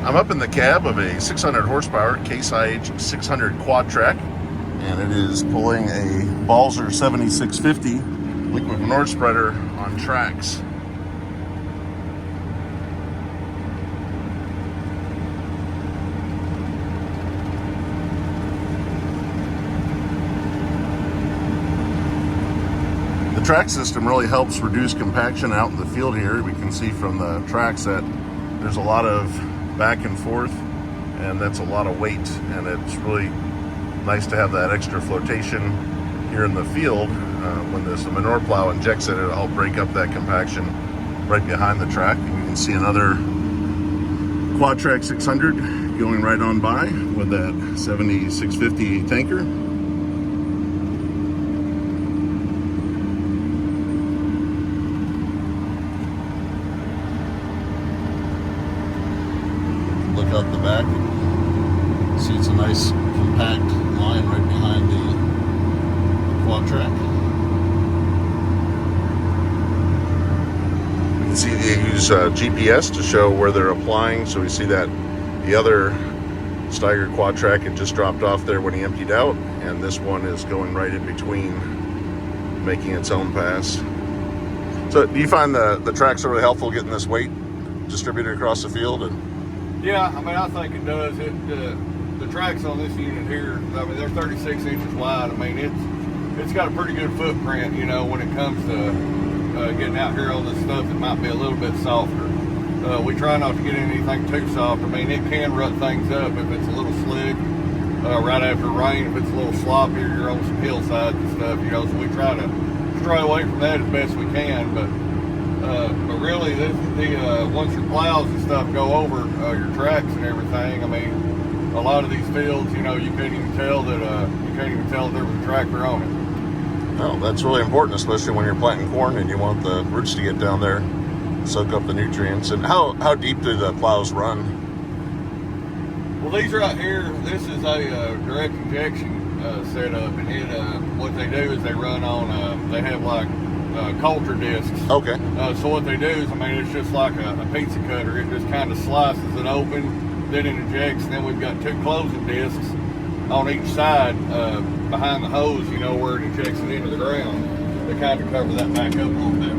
I'm up in the cab of a 600 horsepower Case IH 600 Quadtrac, and it is pulling a Balzer 7650 liquid manure spreader on tracks. The track system really helps reduce compaction out in the field here. We can see from the tracks that there's a lot of back and forth, and that's a lot of weight, and it's really nice to have that extra flotation here in the field. When this manure plow injects it, it'll help break up that compaction right behind the track. And you can see another Quadtrac 600 going right on by with that 7650 tanker. Look out the back, see it's a nice compact line right behind the Quadtrac. You can see they use GPS to show where they're applying, so we see that the other staggered Quadtrac had just dropped off there when he emptied out, and this one is going right in between, making its own pass. So do you find the tracks are really helpful getting this weight distributed across the field? And yeah, I mean, I think it does. The tracks on this unit here, I mean, they're 36 inches wide. I mean, it's got a pretty good footprint, you know, when it comes to getting out here on this stuff that might be a little bit softer. We try not to get anything too soft. I mean, it can rut things up if it's a little slick right after rain. If it's a little sloppier, you're on some hillsides and stuff, you know, so we try to stray away from that as best we can. But really, once your plows and stuff go over your tracks and everything, I mean, a lot of these fields, you know, you can't even tell that there was a tractor on it. No, that's really important, especially when you're planting corn and you want the roots to get down there, soak up the nutrients. And how deep do the plows run? Well, these right here, this is a direct injection setup, and what they do is they run on, they have like coulter discs. Okay. So what they do is, I mean, it's just like a pizza cutter. It just kind of slices it open, then it injects, and then we've got two closing discs on each side behind the hose, you know, where it injects it into the ground. They kind of cover that back up a little bit.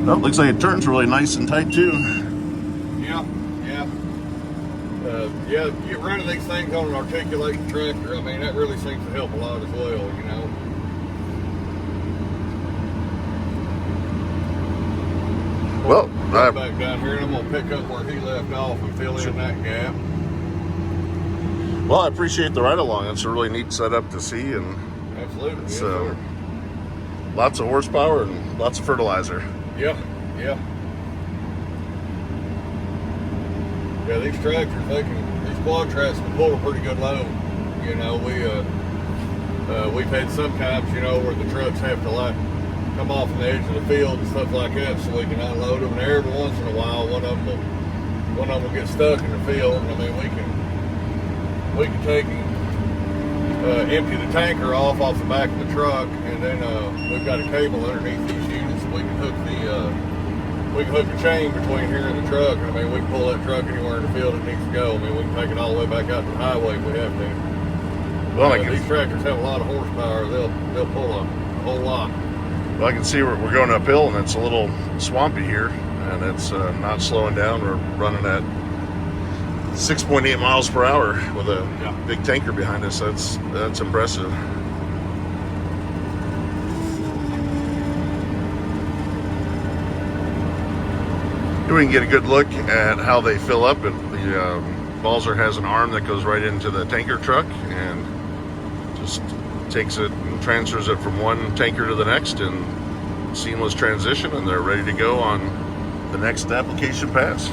Well, it looks like it turns really nice and tight too. Yeah, yeah. You running these things on an articulating tractor, I mean, that really seems to help a lot as well, you know. Well, back down here, and I'm gonna pick up where he left off and fill in that gap. Well, I appreciate the ride along. It's a really neat setup to see, and Absolutely. it's Yes, lots of horsepower and lots of fertilizer. Yeah. Yeah, these tractors, these Quadtracs can pull a pretty good load. You know, we've had some times, you know, where the trucks have to like come off on the edge of the field and stuff like that, so we can unload them. And every once in a while, one of them will get stuck in the field. And I mean, we can take and empty the tanker off the back of the truck, and then we've got a cable underneath these units. We can hook the chain between here and the truck, and I mean, we can pull that truck anywhere in the field it needs to go. I mean, we can take it all the way back out to the highway if we have to. Well, These tractors have a lot of horsepower. They'll pull a whole lot. Well, I can see we're going uphill, and it's a little swampy here, and it's not slowing down. We're running at 6.8 miles per hour with a big tanker behind us. That's impressive. Here we can get a good look at how they fill up. The Balzer has an arm that goes right into the tanker truck and just takes it and transfers it from one tanker to the next, and seamless transition, and they're ready to go on the next application pass.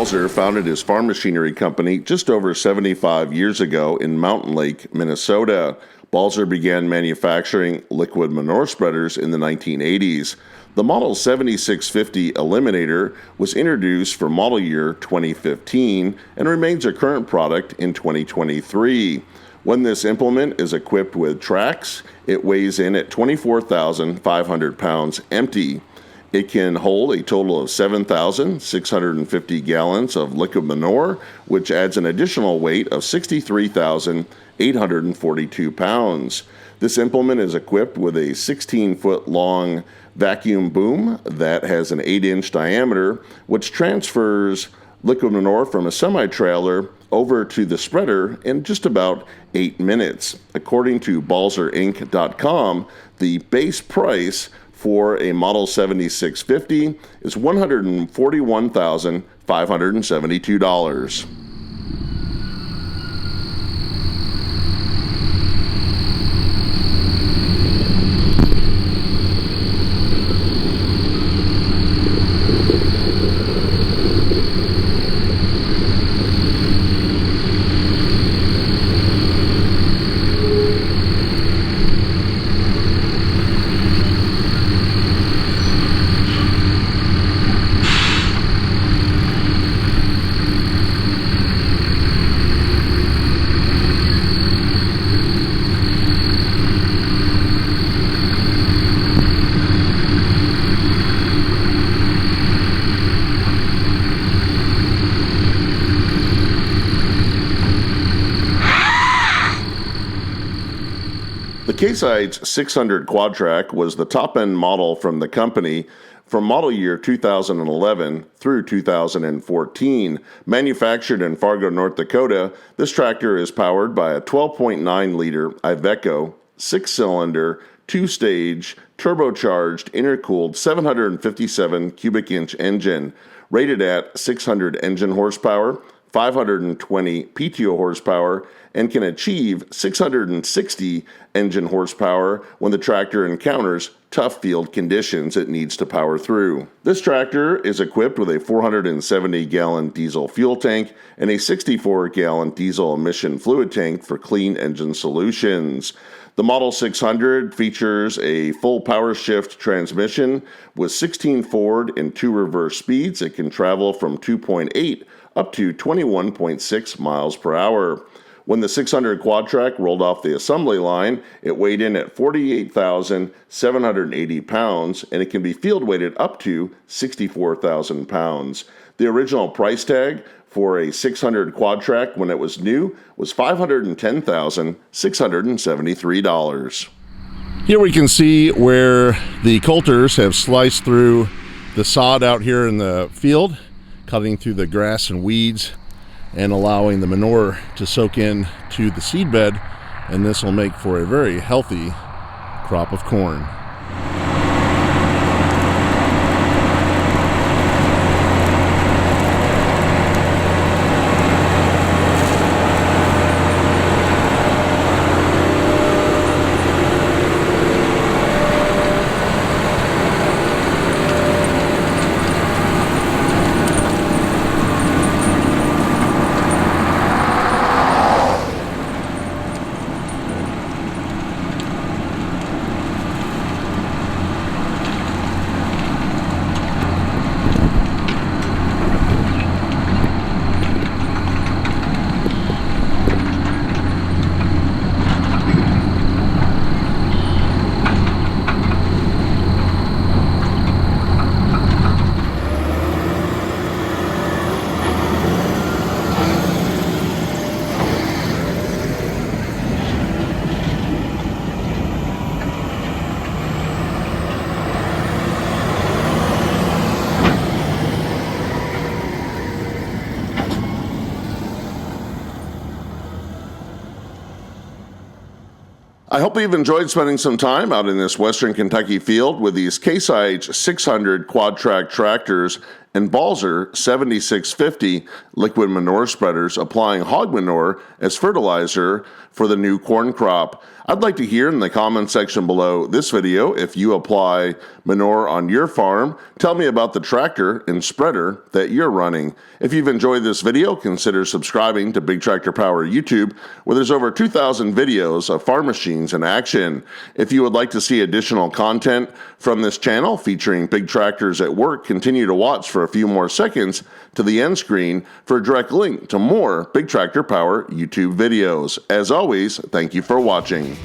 Balzer founded his farm machinery company just over 75 years ago in Mountain Lake, Minnesota. Balzer began manufacturing liquid manure spreaders in the 1980s. The Model 7650 Eliminator was introduced for model year 2015 and remains a current product in 2023. When this implement is equipped with tracks, it weighs in at 24,500 pounds empty. It can hold a total of 7,650 gallons of liquid manure, which adds an additional weight of 63,842 pounds. This implement is equipped with a 16-foot long vacuum boom that has an 8-inch diameter, which transfers liquid manure from a semi-trailer over to the spreader in just about 8 minutes. According to BalzerInc.com, the base price for a Model 7650 is $141,572. The K-Side's 600 Quadtrac was the top-end model from the company from model year 2011 through 2014. Manufactured in Fargo, North Dakota, this tractor is powered by a 12.9-liter Iveco 6-cylinder, 2-stage, turbocharged, intercooled 757 cubic inch engine, rated at 600 engine horsepower, 520 PTO horsepower, and can achieve 660 engine horsepower when the tractor encounters tough field conditions it needs to power through. This tractor is equipped with a 470-gallon diesel fuel tank and a 64-gallon diesel emission fluid tank for clean engine solutions. The Model 600 features a full power shift transmission with 16 forward and 2 reverse speeds. It can travel from 2.8 up to 21.6 miles per hour. When the 600 Quadtrac rolled off the assembly line, it weighed in at 48,780 pounds, and it can be field weighted up to 64,000 pounds. The original price tag for a 600 Quadtrac when it was new was $510,673. Here we can see where the coulters have sliced through the sod out here in the field, cutting through the grass and weeds and allowing the manure to soak in to the seed bed, and this will make for a very healthy crop of corn. I hope you've enjoyed spending some time out in this Western Kentucky field with these Case IH 600 Quadtrac tractors and Balzer 7650 liquid manure spreaders applying hog manure as fertilizer for the new corn crop. I'd like to hear in the comment section below this video if you apply manure on your farm. Tell me about the tractor and spreader that you're running. If you've enjoyed this video, consider subscribing to Big Tractor Power YouTube, where there's over 2,000 videos of farm machines in action. If you would like to see additional content from this channel featuring big tractors at work, continue to watch for a few more seconds to the end screen for a direct link to more Big Tractor Power YouTube videos. As always, thank you for watching.